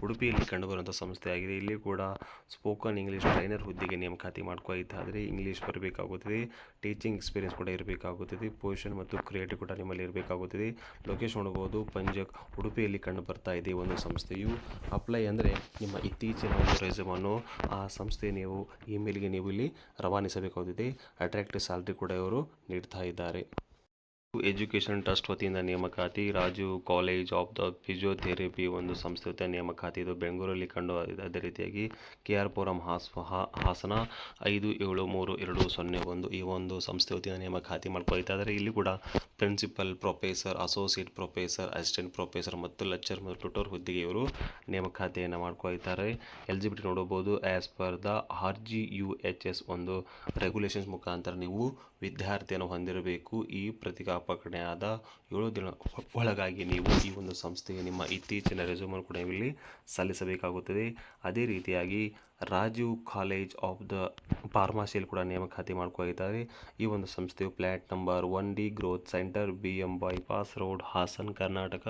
A: ಉಡುಪಿಯಲ್ಲಿ ಕಂಡುಬರುವಂಥ ಸಂಸ್ಥೆಯಾಗಿದೆ. ಇಲ್ಲಿ ಕೂಡ ಸ್ಪೋಕನ್ ಇಂಗ್ಲೀಷ್ ಟ್ರೈನರ್ ಹುದ್ದೆಗೆ ನೇಮಕಾತಿ ಮಾಡ್ಕೊಳ್ತಾ ಇದ್ದಾರೆ. ಇಂಗ್ಲೀಷ್ ಬರಬೇಕಾಗುತ್ತದೆ, ಟೀಚಿಂಗ್ ಎಕ್ಸ್ಪೀರಿಯನ್ಸ್ ಕೂಡ ಇರಬೇಕಾಗುತ್ತದೆ, ಪೊಸಿಷನ್ ಮತ್ತು ಕ್ರಿಯೇಟಿವ್ ಕೂಡ ನಿಮ್ಮಲ್ಲಿ ಇರಬೇಕಾಗುತ್ತದೆ. ಲೊಕೇಶನ್ ನೋಡಬಹುದು ಉಡುಪಿಯಲ್ಲಿ ಕಂಡು ಬರ್ತಾ ಇದೆ ಈ ಒಂದು ಸಂಸ್ಥೆಯು. ಅಪ್ಲೈ ಅಂದರೆ ನಿಮ್ಮ ಇತ್ತೀಚಿನ ಒಂದು ರೆಸ್ಯೂಮನ್ನು ಆ ಸಂಸ್ಥೆ ನೀವು ಇಮೇಲ್ಗೆ ನೀವು ಇಲ್ಲಿ ರವಾನಿಸಬೇಕಾಗುತ್ತದೆ. ಅಟ್ರಾಕ್ಟಿವ್ ಸ್ಯಾಲ್ರಿ ಕೂಡ ಇವರು ನೀಡ್ತಾ ಇದ್ದಾರೆ. ಎಜುಕೇಷನ್ ಟ್ರಸ್ಟ್ ವತಿಯಿಂದ ನೇಮಕಾತಿ Raju college of the physiotherapy ಒಂದು ಸಂಸ್ಥೆ ವತಿಯಿಂದ ನೇಮಕಾತಿ. ಇದು ಬೆಂಗಳೂರಲ್ಲಿ ಕಂಡು ಅದೇ ರೀತಿಯಾಗಿ KR ಪುರಂ ಹಾಸನ 573201 ಈ ಒಂದು ಸಂಸ್ಥೆ ವತಿಯಿಂದ ನೇಮಕಾತಿ ಮಾಡ್ಕೊಳ್ತಾ ಇದ್ದಾರೆ. ಇಲ್ಲಿ ಕೂಡ principal, professor, associate professor, assistant professor ಮತ್ತು ಲೆಕ್ಚರ್ ಮತ್ತು ಟ್ಯೂಟರ್ ಹುದ್ದೆಗೆ ಇವರು ನೇಮಕಾತಿಯನ್ನು ಮಾಡ್ಕೊಳ್ತಾರೆ. ಎಲಿಜಿಬಿಲಿಟಿ ನೋಡಬಹುದು. ಆ್ಯಸ್ ಪರ್ ದ RGUHS ಒಂದು ರೆಗ್ಯುಲೇಷನ್ಸ್ ಮುಖಾಂತರ ನೀವು ವಿದ್ಯಾರ್ಥಿಯನ್ನು ಹೊಂದಿರಬೇಕು. ಈ ಪ್ರತಿಜ್ಞಾಪನೆಯಾದ 7 ದಿನ ಒಳಗಾಗಿ ನೀವು ಈ ಒಂದು ಸಂಸ್ಥೆಗೆ ನಿಮ್ಮ ಇತ್ತೀಚಿನ ರೆಸ್ಯೂಮನ್ನು ಕೂಡ ಇಲ್ಲಿ ಸಲ್ಲಿಸಬೇಕಾಗುತ್ತದೆ. ಅದೇ ರೀತಿಯಾಗಿ ರಾಜೀವ್ ಕಾಲೇಜ್ ಆಫ್ ದ ಫಾರ್ಮಸಿಯಲ್ಲಿ ಕೂಡ ನೇಮಕಾತಿ ಮಾಡ್ಕೊಳ್ತಾರೆ. ಈ ಒಂದು ಸಂಸ್ಥೆಯು flat number 1D growth centre, BM bypass road, Hassan, Karnataka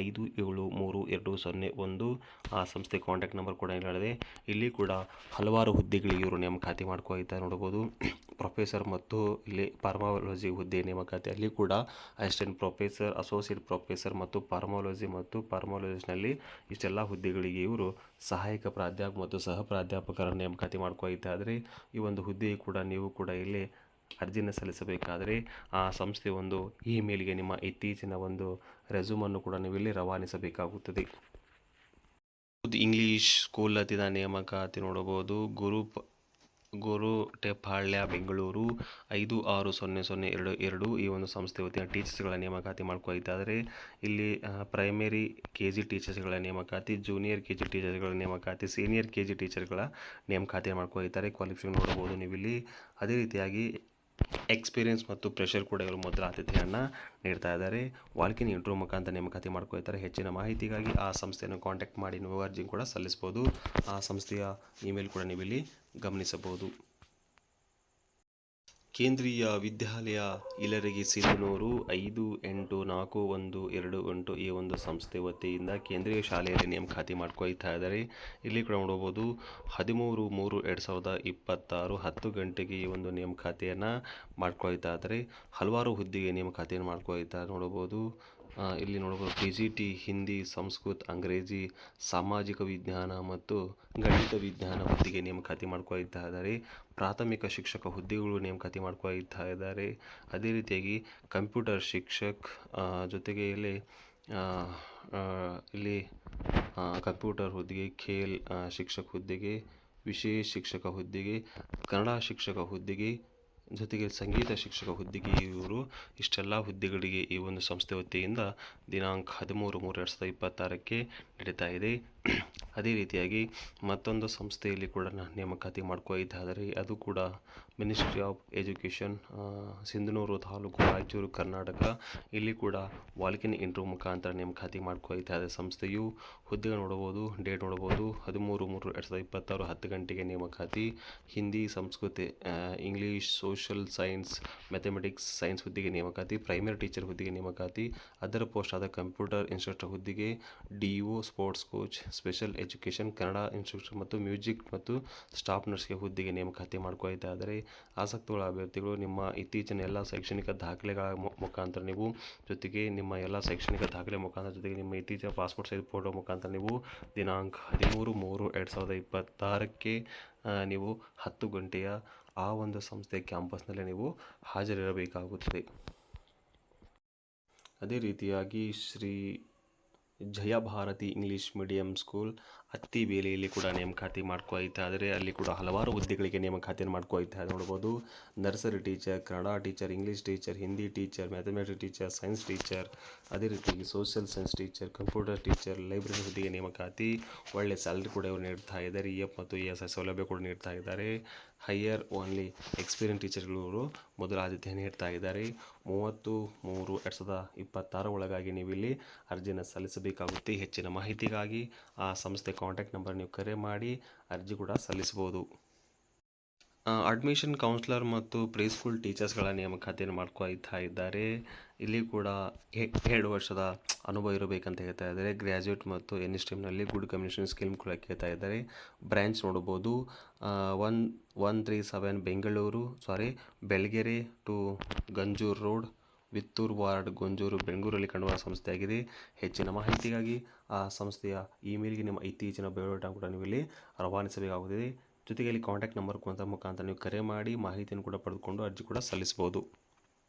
A: 573201. ಆ ಸಂಸ್ಥೆ ಕಾಂಟ್ಯಾಕ್ಟ್ ನಂಬರ್ ಕೂಡ ಹೇಳಿದೆ. ಇಲ್ಲಿ ಕೂಡ ಹಲವಾರು ಹುದ್ದೆಗಳಿಗೆ ಇವರು ನೇಮಕಾತಿ ಮಾಡ್ಕೊಳ್ತಾರೆ ನೋಡಬಹುದು. ಪ್ರೊಫೆಸರ್ ಮತ್ತು ಇಲ್ಲಿ ಫಾರ್ಮಾಲಜಿ ಹುದ್ದೆ ನೇಮಕಾತಿ, ಅಲ್ಲಿ ಕೂಡ ಅಸಿಸ್ಟೆಂಟ್ ಪ್ರೊಫೆಸರ್, ಅಸೋಸಿಯೇಟ್ ಪ್ರೊಫೆಸರ್ ಮತ್ತು ಫಾರ್ಮಾಲಜಿನಲ್ಲಿ ಇಷ್ಟೆಲ್ಲ ಹುದ್ದೆಗಳಿಗೆ ಇವರು ಸಹಾಯಕ ಪ್ರಾಧ್ಯಾಪಕ ಮತ್ತು ಸಹ ಪ್ರಾಧ್ಯಾಪಕರ ನೇಮಕಾತಿ ಮಾಡ್ಕೊಳ್ತಾ ಇದ್ದಾರೆ. ಈ ಒಂದು ಹುದ್ದೆಯು ಕೂಡ ನೀವು ಕೂಡ ಇಲ್ಲಿ ಅರ್ಜಿಯನ್ನು ಸಲ್ಲಿಸಬೇಕಾದರೆ ಆ ಸಂಸ್ಥೆ ಒಂದು ಇಮೇಲ್ಗೆ ನಿಮ್ಮ ಇತ್ತೀಚಿನ ಒಂದು ರೆಸ್ಯೂಮನ್ನು ಕೂಡ ನೀವು ಇಲ್ಲಿ ರವಾನಿಸಬೇಕಾಗುತ್ತದೆ. ಇಂಗ್ಲಿಷ್ ಸ್ಕೂಲ್ ಹತ್ತಿದ ನೇಮಕಾತಿ ನೋಡಬಹುದು. ಗುರುಟೆಪಾಳ್ಯ ಬೆಂಗಳೂರು 560022 ಈ ಒಂದು ಸಂಸ್ಥೆ ವತಿಯಿಂದ ಟೀಚರ್ಸ್ಗಳ ನೇಮಕಾತಿ ಮಾಡ್ಕೊಳ್ತಾ ಇದ್ದಾರೆ. ಇಲ್ಲಿ ಪ್ರೈಮರಿ KG ಟೀಚರ್ಸ್ಗಳ ನೇಮಕಾತಿ, ಜೂನಿಯರ್ KG ಟೀಚರ್ಸ್ಗಳ ನೇಮಕಾತಿ, ಸೀನಿಯರ್ KG ಟೀಚರ್ಗಳ ನೇಮಕಾತಿ ಮಾಡ್ಕೊಳ್ತಾರೆ. ಕ್ವಾಲಿಫಿಕೇಷನ್ ನೋಡಬಹುದು ನೀವು ಇಲ್ಲಿ. ಅದೇ ರೀತಿಯಾಗಿ ಎಕ್ಸ್ಪೀರಿಯನ್ಸ್ ಮತ್ತು ಪ್ರೆಷರ್ ಕೂಡ ಇವರು ಮೊದಲ ಆದ್ಯತೆಯನ್ನು ನೀಡ್ತಾ ಇದ್ದಾರೆ. ವಾಲ್ಕಿನ್ ಇಂಟರ್ವ್ಯೂ ಮುಖಾಂತರ ನೇಮಕಾತಿ ಮಾಡ್ಕೊಳ್ತಾರೆ. ಹೆಚ್ಚಿನ ಮಾಹಿತಿಗಾಗಿ ಆ ಸಂಸ್ಥೆಯನ್ನು ಕಾಂಟ್ಯಾಕ್ಟ್ ಮಾಡಿ ನೀವು ಅರ್ಜಿ ಕೂಡ ಸಲ್ಲಿಸಬಹುದು. ಆ ಸಂಸ್ಥೆಯ ಇಮೇಲ್ ಕೂಡ ನೀವು ಇಲ್ಲಿ ಗಮನಿಸಬಹುದು. ಕೇಂದ್ರೀಯ ವಿದ್ಯಾಲಯ ಇಲರಗಿ ಸಿಂಧನೂರು 584128 ಈ ಒಂದು ಸಂಸ್ಥೆ ವತಿಯಿಂದ ಕೇಂದ್ರೀಯ ಶಾಲೆಯಲ್ಲಿ ನೇಮಕಾತಿ ಮಾಡ್ಕೊಳ್ತಾ ಇದ್ದಾರೆ. ಇಲ್ಲಿ ಕೂಡ ನೋಡಬಹುದು 13/3/2026 10 ಗಂಟೆಗೆ ಈ ಒಂದು ನೇಮಕಾತಿಯನ್ನು ಮಾಡ್ಕೊಳ್ತಾ ಇದ್ದಾರೆ. ಹಲವಾರು ಹುದ್ದೆಗೆ ನೇಮಕಾತಿಯನ್ನು ಮಾಡ್ಕೊಳ್ತಾ ನೋಡಬಹುದು. ಇಲ್ಲಿ ನೋಡಬಹುದು PGT ಹಿಂದಿ, ಸಂಸ್ಕೃತ, ಅಂಗ್ರೇಜಿ, ಸಾಮಾಜಿಕ ವಿಜ್ಞಾನ ಮತ್ತು ಗಣಿತ ವಿಜ್ಞಾನ ಹುದ್ದೆಗೆ ನೇಮಕಾತಿ ಮಾಡ್ಕೊಳ್ತಾ ಇದ್ದಾರೆ. ಪ್ರಾಥಮಿಕ ಶಿಕ್ಷಕ ಹುದ್ದೆಗಳು ನೇಮಕಾತಿ ಮಾಡ್ಕೊಳ್ತಾ ಇದ್ದಾರೆ. ಅದೇ ರೀತಿಯಾಗಿ ಕಂಪ್ಯೂಟರ್ ಶಿಕ್ಷಕ್ ಜೊತೆಗೆ ಇಲ್ಲಿ ಕಂಪ್ಯೂಟರ್ ಹುದ್ದೆಗೆ, ಖೇಲ್ ಶಿಕ್ಷಕ ಹುದ್ದೆಗೆ, ವಿಶೇಷ ಶಿಕ್ಷಕ ಹುದ್ದೆಗೆ, ಕನ್ನಡ ಶಿಕ್ಷಕ ಹುದ್ದೆಗೆ ಜೊತೆಗೆ ಸಂಗೀತ ಶಿಕ್ಷಕ ಹುದ್ದೆಗೆ ಇವರು ಇಷ್ಟೆಲ್ಲ ಹುದ್ದೆಗಳಿಗೆ ಈ ಒಂದು ಸಂಸ್ಥೆ ವತಿಯಿಂದ ದಿನಾಂಕ 13/3/2026 ನಡೀತಾ ಇದೆ. ಅದೇ ರೀತಿಯಾಗಿ ಮತ್ತೊಂದು ಸಂಸ್ಥೆಯಲ್ಲಿ ಕೂಡ ನೇಮಕಾತಿ ಮಾಡ್ಕೊಳ್ತಾ ಇದ್ದಾರೆ. ಅದು ಕೂಡ ministry of education, Sindhanur taluk, Raichur, Karnataka. ಇಲ್ಲಿ ಕೂಡ ವಾಲ್ಕಿನ್ ಇಂಟರ್ವ್ಯೂ ಮುಖಾಂತರ ನೇಮಕಾತಿ ಮಾಡ್ಕೊಳ್ತಾ ಇದೆ ಸಂಸ್ಥೆಯು. ಹುದ್ದೆಗಳು ನೋಡಬಹುದು, ಡೇಟ್ ನೋಡಬಹುದು 13/3/2026 10 ಗಂಟೆಗೆ ನೇಮಕಾತಿ. Hindi, Sanskrit, English, social science, mathematics, science ಹುದ್ದೆಗೆ ನೇಮಕಾತಿ. ಪ್ರೈಮರಿ ಟೀಚರ್ ಹುದ್ದೆಗೆ ನೇಮಕಾತಿ. ಅದರ್ ಪೋಸ್ಟ್ ಆದ ಕಂಪ್ಯೂಟರ್ ಇನ್ಸ್ಟ್ರಕ್ಟರ್ ಹುದ್ದೆಗೆ, DO, sports coach, special education, Kannada instructor ಮತ್ತು ಮ್ಯೂಸಿಕ್ ಮತ್ತು ಸ್ಟಾಫ್ ನರ್ಸ್ಗೆ ಹುದ್ದೆಗೆ ನೇಮಕಾತಿ ಮಾಡ್ಕೊಳ್ತಾ ಇದ್ದಾರೆ. ಆಸಕ್ತಿಗಳ ಅಭ್ಯರ್ಥಿಗಳು ನಿಮ್ಮ ಇತ್ತೀಚಿನ ಎಲ್ಲ ಶೈಕ್ಷಣಿಕ ದಾಖಲೆಗಳ ಮುಖಾಂತರ ನೀವು ಜೊತೆಗೆ ನಿಮ್ಮ ಎಲ್ಲ ಶೈಕ್ಷಣಿಕ ದಾಖಲೆ ಮುಖಾಂತರ ಜೊತೆಗೆ ನಿಮ್ಮ ಇತ್ತೀಚಿನ ಪಾಸ್ಪೋರ್ಟ್ ಸೈಜ್ ಫೋಟೋ ಮುಖಾಂತರ ನೀವು ದಿನಾಂಕ 13/3/2026 ನೀವು 10 ಗಂಟೆಯ ಆ ಒಂದು ಸಂಸ್ಥೆ ಕ್ಯಾಂಪಸ್ನಲ್ಲಿ ನೀವು ಹಾಜರಿರಬೇಕಾಗುತ್ತದೆ. ಅದೇ ರೀತಿಯಾಗಿ ಶ್ರೀ ಜಯಭಾರತಿ ಇಂಗ್ಲೀಷ್ ಮೀಡಿಯಂ ಸ್ಕೂಲ್ ಅತ್ತಿಬೇಲಿಯಲ್ಲಿ ಕೂಡ ನೇಮಕಾತಿ ಮಾಡ್ಕೊಳ್ತಾ ಇದ್ದಾರೆ. ಅಲ್ಲಿ ಕೂಡ ಹಲವಾರು ಹುದ್ದೆಗಳಿಗೆ ನೇಮಕಾತಿಯನ್ನು ಮಾಡ್ಕೊಳ್ತಾ ನೋಡ್ಬೋದು. Nursery teacher, Kannada teacher, English teacher, Hindi teacher, mathematics teacher, science teacher, ಅದೇ ರೀತಿಯಾಗಿ social science teacher, computer teacher, library ಹುದ್ದೆಗೆ ನೇಮಕಾತಿ. ಒಳ್ಳೆ ಸ್ಯಾಲ್ರಿ ಕೂಡ ಇವರು ನೀಡ್ತಾ ಇದ್ದಾರೆ. EF ಮತ್ತು ESI ಸೌಲಭ್ಯ ಕೂಡ ನೀಡ್ತಾ ಇದ್ದಾರೆ. ಹೈಯರ್ ಓನ್ಲಿ ಎಕ್ಸ್ಪೀರಿಯನ್ಸ್ ಟೀಚರ್ಗಳು ಮೊದಲ ಆದ್ಯತೆಯನ್ನು ನೀಡ್ತಾ ಇದ್ದಾರೆ. 30/3/2026 ಒಳಗಾಗಿ ನೀವು ಇಲ್ಲಿ ಅರ್ಜಿಯನ್ನು ಸಲ್ಲಿಸಬೇಕಾಗುತ್ತೆ. ಹೆಚ್ಚಿನ ಮಾಹಿತಿಗಾಗಿ ಆ ಸಂಸ್ಥೆ ಕಾಂಟ್ಯಾಕ್ಟ್ ನಂಬರ್ ನೀವು ಕರೆ ಮಾಡಿ ಅರ್ಜಿ ಕೂಡ ಸಲ್ಲಿಸಬಹುದು. ಅಡ್ಮಿಷನ್ ಕೌನ್ಸಿಲರ್ ಮತ್ತು ಪ್ರೀ ಸ್ಕೂಲ್ ಟೀಚರ್ಸ್ಗಳ ನೇಮಕಾತಿಯನ್ನು ಮಾಡ್ಕೊಳ್ತಾ ಇದ್ದಾರೆ. ಇಲ್ಲಿ ಕೂಡ 2 ವರ್ಷದ ಅನುಭವ ಇರಬೇಕಂತ ಹೇಳ್ತಾ ಇದ್ದಾರೆ. ಗ್ರ್ಯಾಜುಯೇಟ್ ಮತ್ತು NSTEMನಲ್ಲಿ ಗುಡ್ ಕಮ್ಯುನಿಕೇಷನ್ ಸ್ಕಿಲ್ ಕೂಡ ಕೇಳ್ತಾ ಇದ್ದಾರೆ. ಬ್ರ್ಯಾಂಚ್ ನೋಡ್ಬೋದು 137 ಬೆಳಗೆರೆ ಟು ಗಂಜೂರು ರೋಡ್, ವಿತ್ತೂರು ವಾರ್ಡ್, ಗೊಂಜೂರು, ಬೆಂಗಳೂರಲ್ಲಿ ಕಂಡುಬರುವ ಸಂಸ್ಥೆಯಾಗಿದೆ. ಹೆಚ್ಚಿನ ಮಾಹಿತಿಗಾಗಿ ಆ ಸಂಸ್ಥೆಯ ಇಮೇಲ್ಗೆ ನಿಮ್ಮ ಇತ್ತೀಚಿನ ಬಯೋಡಾಟಾ ಕೂಡ ನೀವು ಇಲ್ಲಿ ರವಾನಿಸಬೇಕಾಗುತ್ತದೆ. ಜೊತೆಗೆ ಇಲ್ಲಿ ಕಾಂಟ್ಯಾಕ್ಟ್ ನಂಬರ್ ಮುಖಾಂತರ ನೀವು ಕರೆ ಮಾಡಿ ಮಾಹಿತಿಯನ್ನು ಕೂಡ ಪಡೆದುಕೊಂಡು ಅರ್ಜಿ ಕೂಡ ಸಲ್ಲಿಸಬಹುದು.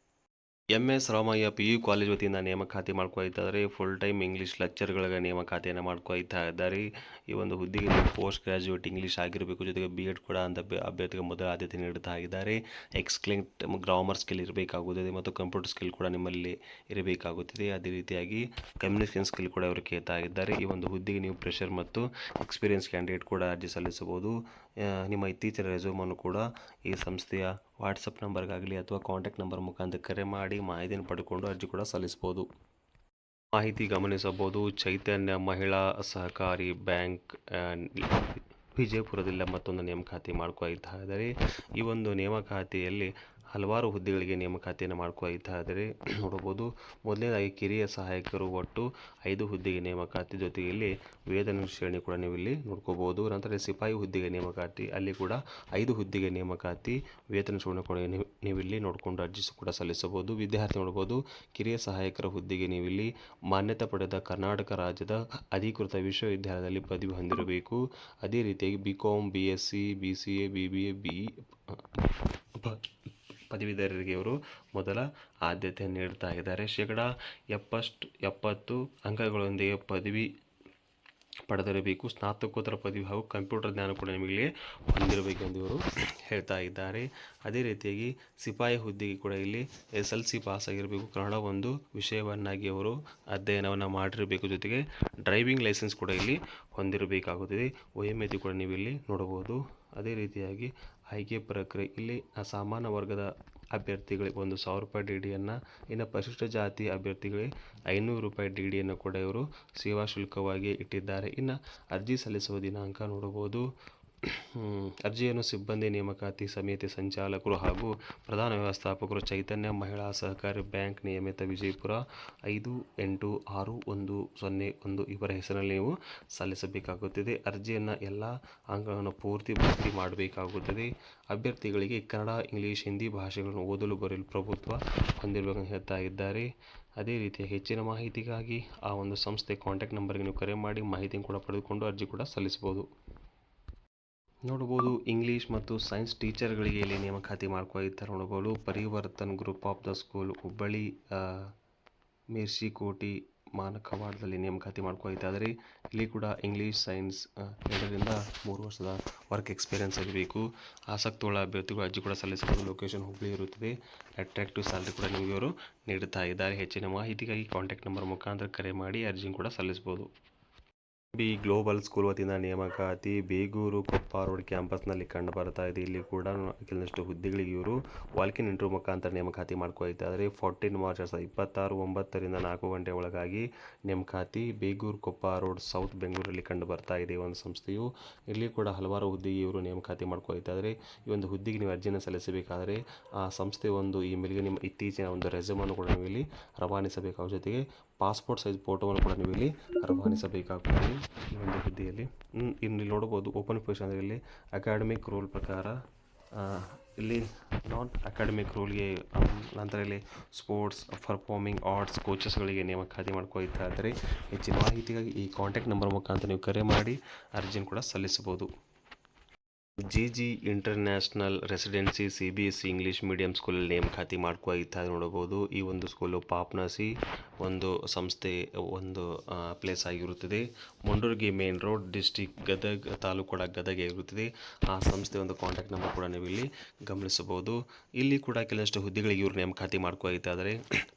A: MS ರಾಮಯ್ಯ PU ಕಾಲೇಜ್ ವತಿಯಿಂದ ನೇಮಕಾತಿ ಮಾಡ್ಕೊಳ್ತಾ ಇದ್ದಾರೆ. ಫುಲ್ ಟೈಮ್ ಇಂಗ್ಲೀಷ್ ಲೆಕ್ಚರ್ಗಳ ನೇಮಕಾತಿಯನ್ನು ಮಾಡ್ಕೊಳ್ತಾ ಇದ್ದಾರೆ. ಈ ಒಂದು ಹುದ್ದೆಗೆ ನೀವು ಪೋಸ್ಟ್ ಗ್ರಾಜ್ಯುಯೇಟ್ ಇಂಗ್ಲೀಷ್ ಆಗಿರಬೇಕು, ಜೊತೆಗೆ B.Ed ಕೂಡ ಅಂತ ಅಭ್ಯರ್ಥಿಗೆ ಮೊದಲ ಆದ್ಯತೆ ನೀಡುತ್ತಾ ಇದ್ದಾರೆ. ಎಕ್ಸ್ಕ್ಲೆಂಟ್ ಗ್ರಾಮರ್ ಸ್ಕಿಲ್ ಇರಬೇಕಾಗುತ್ತದೆ ಮತ್ತು ಕಂಪ್ಯೂಟರ್ ಸ್ಕಿಲ್ ಕೂಡ ನಿಮ್ಮಲ್ಲಿ ಇರಬೇಕಾಗುತ್ತದೆ. ಅದೇ ರೀತಿಯಾಗಿ ಕಮ್ಯುನಿಕೇಷನ್ ಸ್ಕಿಲ್ ಕೂಡ ಇವರು ಕೇಳ್ತಾ ಇದ್ದಾರೆ. ಈ ಒಂದು ಹುದ್ದೆಗೆ ನೀವು ಪ್ರೆಷರ್ ಮತ್ತು ಎಕ್ಸ್ಪೀರಿಯನ್ಸ್ ಕ್ಯಾಂಡಿಡೇಟ್ ಕೂಡ ಅರ್ಜಿ ಸಲ್ಲಿಸಬಹುದು. ನಿಮ್ಮ ಇತ್ತೀಚಿನ ರೆಸ್ಯೂಮನ್ನು ಕೂಡ ಈ ಸಂಸ್ಥೆಯ ವಾಟ್ಸಪ್ ನಂಬರ್ಗಾಗಲಿ ಅಥವಾ ಕಾಂಟ್ಯಾಕ್ಟ್ ನಂಬರ್ ಮುಖಾಂತರ ಕರೆ ಮಾಡಿ ಮಾಹಿತಿಯನ್ನು ಪಡೆದುಕೊಂಡು ಅರ್ಜಿ ಕೂಡ ಸಲ್ಲಿಸಬಹುದು. ಮಾಹಿತಿ ಗಮನಿಸಬಹುದು. ಚೈತನ್ಯ ಮಹಿಳಾ ಸಹಕಾರಿ ಬ್ಯಾಂಕ್ ವಿಜಯಪುರದಿಂದ ಮತ್ತೊಂದು ನೇಮಕಾತಿ ಮಾಡ್ಕೊಳ್ತಾ ಇದ್ದಾರೆ. ಈ ಒಂದು ನೇಮಕಾತಿಯಲ್ಲಿ ಹಲವಾರು ಹುದ್ದೆಗಳಿಗೆ ನೇಮಕಾತಿಯನ್ನು ಮಾಡ್ಕೊಳ್ತಾ ಇದ್ದಾರೆ. ನೋಡಬಹುದು, ಮೊದಲನೇದಾಗಿ ಕಿರಿಯ ಸಹಾಯಕರು ಒಟ್ಟು 5 ಹುದ್ದೆಗೆ ನೇಮಕಾತಿ, ಜೊತೆಗೆ ಇಲ್ಲಿ ವೇತನ ಶ್ರೇಣಿ ಕೂಡ ನೀವು ಇಲ್ಲಿ ನೋಡ್ಕೋಬಹುದು. ನಂತರ ಸಿಪಾಯಿ ಹುದ್ದೆಗೆ ನೇಮಕಾತಿ, ಅಲ್ಲಿ ಕೂಡ 5 ಹುದ್ದೆಗೆ ನೇಮಕಾತಿ, ವೇತನ ಶ್ರೇಣಿ ಕೂಡ ನೀವು ಇಲ್ಲಿ ನೋಡಿಕೊಂಡು ಅರ್ಜಿ ಕೂಡ ಸಲ್ಲಿಸಬಹುದು. ವಿದ್ಯಾರ್ಥಿ ನೋಡ್ಬೋದು, ಕಿರಿಯ ಸಹಾಯಕರ ಹುದ್ದೆಗೆ ನೀವು ಇಲ್ಲಿ ಮಾನ್ಯತೆ ಪಡೆದ ಕರ್ನಾಟಕ ರಾಜ್ಯದ ಅಧಿಕೃತ ವಿಶ್ವವಿದ್ಯಾಲಯದಲ್ಲಿ ಪದವಿ ಹೊಂದಿರಬೇಕು. ಅದೇ ರೀತಿಯಾಗಿ BCom, BSc, BCA, BBA, BE ಪದವೀಧರರಿಗೆ ಇವರು ಮೊದಲ ಆದ್ಯತೆಯನ್ನು ನೀಡ್ತಾ ಇದ್ದಾರೆ. ಶೇಕಡ 70 ಅಂಕಗಳೊಂದಿಗೆ ಪದವಿ ಪಡೆದಿರಬೇಕು. ಸ್ನಾತಕೋತ್ತರ ಪದವಿ ಹಾಗೂ ಕಂಪ್ಯೂಟರ್ ಜ್ಞಾನ ಕೂಡ ನಿಮಗೆ ಹೊಂದಿರಬೇಕೆಂದು ಇವರು ಹೇಳ್ತಾ ಇದ್ದಾರೆ. ಅದೇ ರೀತಿಯಾಗಿ ಸಿಪಾಯಿ ಹುದ್ದೆಗೆ ಕೂಡ ಇಲ್ಲಿ SLC ಪಾಸ್ ಆಗಿರಬೇಕು. ಕನ್ನಡ ಒಂದು ವಿಷಯವನ್ನಾಗಿ ಅವರು ಅಧ್ಯಯನವನ್ನು ಮಾಡಿರಬೇಕು. ಜೊತೆಗೆ ಡ್ರೈವಿಂಗ್ ಲೈಸೆನ್ಸ್ ಕೂಡ ಇಲ್ಲಿ ಹೊಂದಿರಬೇಕಾಗುತ್ತದೆ. ವಯೋಮಿತಿ ಕೂಡ ನೀವು ಇಲ್ಲಿ ನೋಡಬಹುದು. ಅದೇ ರೀತಿಯಾಗಿ ಆಯ್ಕೆ ಪ್ರಕ್ರಿಯೆ, ಇಲ್ಲಿ ಸಾಮಾನ್ಯ ವರ್ಗದ ಅಭ್ಯರ್ಥಿಗಳಿಗೆ 1,000 ರೂಪಾಯಿ DDಯನ್ನು, ಇನ್ನು ಪರಿಶಿಷ್ಟ ಜಾತಿ ಅಭ್ಯರ್ಥಿಗಳಿಗೆ 500 ರೂಪಾಯಿ DDಯನ್ನು ಕೂಡ ಇವರು ಸೇವಾ ಶುಲ್ಕವಾಗಿ ಇಟ್ಟಿದ್ದಾರೆ. ಇನ್ನು ಅರ್ಜಿ ಸಲ್ಲಿಸುವ ದಿನಾಂಕ ನೋಡಬಹುದು. ಅರ್ಜಿಯನ್ನು ಸಿಬ್ಬಂದಿ ನೇಮಕಾತಿ ಸಮಿತಿ ಸಂಚಾಲಕರು ಹಾಗೂ ಪ್ರಧಾನ ವ್ಯವಸ್ಥಾಪಕರು, ಚೈತನ್ಯ ಮಹಿಳಾ ಸಹಕಾರಿ ಬ್ಯಾಂಕ್ ನಿಯಮಿತ ವಿಜಯಪುರ 586101 ಇವರ ಹೆಸರಿನಲ್ಲಿ ನೀವು ಸಲ್ಲಿಸಬೇಕಾಗುತ್ತದೆ. ಅರ್ಜಿಯನ್ನು ಎಲ್ಲ ಅಂಕಗಳನ್ನು ಪೂರ್ತಿ ಭರ್ತಿ ಮಾಡಬೇಕಾಗುತ್ತದೆ. ಅಭ್ಯರ್ಥಿಗಳಿಗೆ ಕನ್ನಡ, ಇಂಗ್ಲೀಷ್, ಹಿಂದಿ ಭಾಷೆಗಳನ್ನು ಓದಲು ಬರೆಯಲು ಪ್ರಭುತ್ವ ಹೊಂದಿರಬೇಕೆಂದು ಹೇಳ್ತಾ ಇದ್ದಾರೆ. ಅದೇ ರೀತಿಯ ಹೆಚ್ಚಿನ ಮಾಹಿತಿಗಾಗಿ ಆ ಒಂದು ಸಂಸ್ಥೆ ಕಾಂಟ್ಯಾಕ್ಟ್ ನಂಬರ್ಗೆ ನೀವು ಕರೆ ಮಾಡಿ ಮಾಹಿತಿಯನ್ನು ಕೂಡ ಪಡೆದುಕೊಂಡು ಅರ್ಜಿ ಕೂಡ ಸಲ್ಲಿಸಬಹುದು. ನೋಡ್ಬೋದು, ಇಂಗ್ಲೀಷ್ ಮತ್ತು ಸೈನ್ಸ್ ಟೀಚರ್ಗಳಿಗೆ ಇಲ್ಲಿ ನೇಮಕಾತಿ ಮಾಡ್ಕೊಳ್ತಾರೆ. ನೋಡ್ಬೋದು, Parivartan group of the school Hubballi ಮೇರ್ಷಿಕೋಟಿ ಮಾನಕವಾಡದಲ್ಲಿ ನೇಮಕಾತಿ ಮಾಡ್ಕೊಳ್ತಾ ಇದ್ದಾರೆ. ಇಲ್ಲಿ ಕೂಡ ಇಂಗ್ಲೀಷ್, ಸೈನ್ಸ್ 2ರಿಂದ 3 ವರ್ಷದ ವರ್ಕ್ ಎಕ್ಸ್ಪೀರಿಯನ್ಸ್ ಇರಬೇಕು. ಆಸಕ್ತಿಯುಳ್ಳ ಅಭ್ಯರ್ಥಿಗಳು ಅರ್ಜಿ ಕೂಡ ಸಲ್ಲಿಸಬಹುದು. ಲೊಕೇಶನ್ ಹುಬ್ಬಳ್ಳಿ ಇರುತ್ತದೆ. ಅಟ್ರಾಕ್ಟಿವ್ ಸ್ಯಾಲರಿ ಕೂಡ ನಿಮಗೆ ಇವರು ನೀಡುತ್ತಾ ಇದ್ದಾರೆ. ಹೆಚ್ಚಿನ ಮಾಹಿತಿಗಾಗಿ ಕಾಂಟ್ಯಾಕ್ಟ್ ನಂಬರ್ ಮುಖಾಂತರ ಕರೆ ಮಾಡಿ ಅರ್ಜಿ ಕೂಡ ಸಲ್ಲಿಸಬಹುದು. ಗ್ಲೋಬಲ್ ಸ್ಕೂಲ್ ವತಿಯಿಂದ ನೇಮಕಾತಿ ಬೇಗೂರು ಕೊಪ್ಪ ರೋಡ್ ಕ್ಯಾಂಪಸ್ನಲ್ಲಿ ಕಂಡು ಬರ್ತಾ ಇದೆ. ಇಲ್ಲಿ ಕೂಡ ಕೆಲವಷ್ಟು ಹುದ್ದೆಗಳಿಗೆ ಇವರು ವಾಲ್ಕಿನ್ ಇಂಟರ್ವ್ಯೂ ಮುಖಾಂತರ ನೇಮಕಾತಿ ಮಾಡ್ಕೊಳ್ತಾ ಇದ್ದಾರೆ. 14 ಮಾರ್ಚ್ 2026 9ರಿಂದ 4 ಗಂಟೆ ಒಳಗಾಗಿ ನೇಮಕಾತಿ ಬೇಗೂರು ಕೊಪ್ಪ ರೋಡ್ ಸೌತ್ ಬೆಂಗಳೂರಲ್ಲಿ ಕಂಡು ಬರ್ತಾ ಇದೆ ಒಂದು ಸಂಸ್ಥೆಯು. ಇಲ್ಲಿ ಕೂಡ ಹಲವಾರು ಹುದ್ದೆಗೆ ಇವರು ನೇಮಕಾತಿ ಮಾಡ್ಕೊಳ್ತಾ ಇದ್ದಾರೆ. ಈ ಒಂದು ಹುದ್ದೆಗೆ ನೀವು ಅರ್ಜಿಯನ್ನು ಸಲ್ಲಿಸಬೇಕಾದರೆ ಆ ಸಂಸ್ಥೆ ಒಂದು ಇಮೇಲ್ಗೆ ನಿಮ್ಮ ಇತ್ತೀಚಿನ ಒಂದು ರೆಸ್ಯೂಮನ್ನು ಕೂಡ ನೀವು ಇಲ್ಲಿ ರವಾನಿಸಬೇಕಾಗುವ, ಜೊತೆಗೆ ಪಾಸ್ಪೋರ್ಟ್ ಸೈಜ್ ಫೋಟೋವನ್ನು ಕೂಡ ನೀವು ಇಲ್ಲಿ ರವಾನಿಸಬೇಕಾಗುತ್ತದೆ. ಈ ಒಂದು ಹುದ್ದೆಯಲ್ಲಿ ಇಲ್ಲಿ ನೋಡಬಹುದು, ಓಪನ್ ಪೊಸಿಷನ್ ಅಂದರೆ ಇಲ್ಲಿ ಅಕಾಡೆಮಿಕ್ ರೋಲ್ ಪ್ರಕಾರ, ಇಲ್ಲಿ ನಾನ್ ಅಕಾಡೆಮಿಕ್ ರೋಲ್ಗೆ, ನಂತರ ಇಲ್ಲಿ ಸ್ಪೋರ್ಟ್ಸ್, ಪರ್ಫಾರ್ಮಿಂಗ್ ಆರ್ಟ್ಸ್ ಕೋಚಸ್ಗಳಿಗೆ ನೇಮಕಾತಿ ಮಾಡ್ಕೊಳ್ತಾ ಇದ್ದಾರೆ. ಹೆಚ್ಚಿನ ಮಾಹಿತಿಗಾಗಿ ಈ ಕಾಂಟ್ಯಾಕ್ಟ್ ನಂಬರ್ ಮುಖಾಂತರ ನೀವು ಕರೆ ಮಾಡಿ ಅರ್ಜಿಯನ್ನು ಕೂಡ ಸಲ್ಲಿಸಬಹುದು. GG international residency CBSE English medium ಸ್ಕೂಲಲ್ಲಿ ನೇಮಕಾತಿ ಮಾಡ್ಕೊಳ್ತಾ ನೋಡಬಹುದು. ಈ ಒಂದು ಸ್ಕೂಲು ಪಾಪ್ನಸಿ ಒಂದು ಸಂಸ್ಥೆ ಒಂದು ಪ್ಲೇಸ್ ಆಗಿರುತ್ತದೆ. Mundargi main road, district Gadag, taluk ಕೂಡ ಗದಗ ಇರುತ್ತದೆ. ಆ ಸಂಸ್ಥೆ ಒಂದು ಕಾಂಟ್ಯಾಕ್ಟ್ ನಂಬರ್ ಕೂಡ ನೀವು ಇಲ್ಲಿ ಗಮನಿಸಬಹುದು. ಇಲ್ಲಿ ಕೂಡ ಕೆಲವಷ್ಟು ಹುದ್ದೆಗಳಿಗೆ ಇವರು ನೇಮಕಾತಿ ಮಾಡ್ಕೊಳ್ತಾ ಇದ್ದಾರೆ.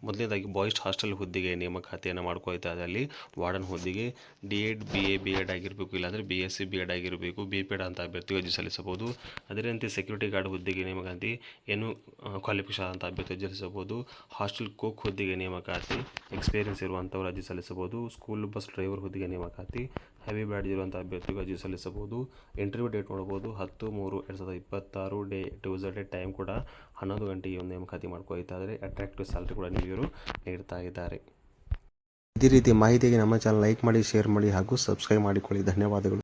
A: ಮೊದಲನೇದಾಗಿ ಬಾಯ್ಸ್ ಹಾಸ್ಟೆಲ್ ಹುದ್ದೆಗೆ ನೇಮಕಾತಿಯನ್ನು ಮಾಡ್ಕೊಳ್ತಾ ಇದ್ದಾರೆ. ಅಲ್ಲಿ ವಾರ್ಡನ್ ಹುದ್ದೆಗೆ D.Ed, BA, B.Ed ಆಗಿರಬೇಕು, ಇಲ್ಲಾಂದರೆ BSc, B.Ed ಆಗಿರಬೇಕು. B.Ped ಅಂತ ಅಭ್ಯರ್ಥಿಗಳು ಅರ್ಜಿ ಸಲ್ಲಿಸಬಹುದು. ಅದೇ ರೀತಿ ಸೆಕ್ಯೂರಿಟಿ ಗಾರ್ಡ್ ಹುದ್ದೆಗೆ ನೇಮಕಾತಿ ಏನು ಕ್ವಾಲಿಫಿಕೇಷನ್ ಅಂತ ಅಭ್ಯರ್ಥಿ ಅರ್ಜಿ ಸಲ್ಲಿಸಬಹುದು. ಹಾಸ್ಟೆಲ್ ಕೋಕ್ ಹುದ್ದೆಗೆ ನೇಮಕಾತಿ ಎಕ್ಸ್ಪೀರಿಯನ್ಸ್ ಇರುವಂಥವ್ರು ಅರ್ಜಿ ಸಲ್ಲಿಸಬಹುದು. ಸ್ಕೂಲ್ ಬಸ್ ಡ್ರೈವರ್ ಹುದ್ದೆಗೆ ನೇಮಕಾತಿ ಹೆವಿ ಬ್ಯಾಡ್ಜ್ ಇರುವಂಥ ಅಭ್ಯರ್ಥಿಗಳು ಅರ್ಜಿ ಸಲ್ಲಿಸಬಹುದು. ಇಂಟರ್ವ್ಯೂ ಡೇಟ್ ನೋಡಬಹುದು 10/3/2026 ಡೇ ಟ್ಯೂಸ್ಡೇ, ಟೈಮ್ ಕೂಡ 11 ಗಂಟೆಗೆ ಒಂದು ನೇಮಕಾತಿ ಮಾಡ್ಕೊಳ್ತಾ ಇದ್ದಾರೆ. ಅಟ್ರಾಕ್ಟಿವ್ ಸ್ಯಾಲರಿ ಕೂಡ ಇವರು ನೀಡ್ತಾ ಇದ್ದಾರೆ. ಇದೇ ರೀತಿ ಮಾಹಿತಿಗೆ ನಮ್ಮ ಚಾನಲ್ ಲೈಕ್ ಮಾಡಿ, ಶೇರ್ ಮಾಡಿ ಹಾಗೂ ಸಬ್ಸ್ಕ್ರೈಬ್ ಮಾಡಿಕೊಳ್ಳಿ. ಧನ್ಯವಾದಗಳು.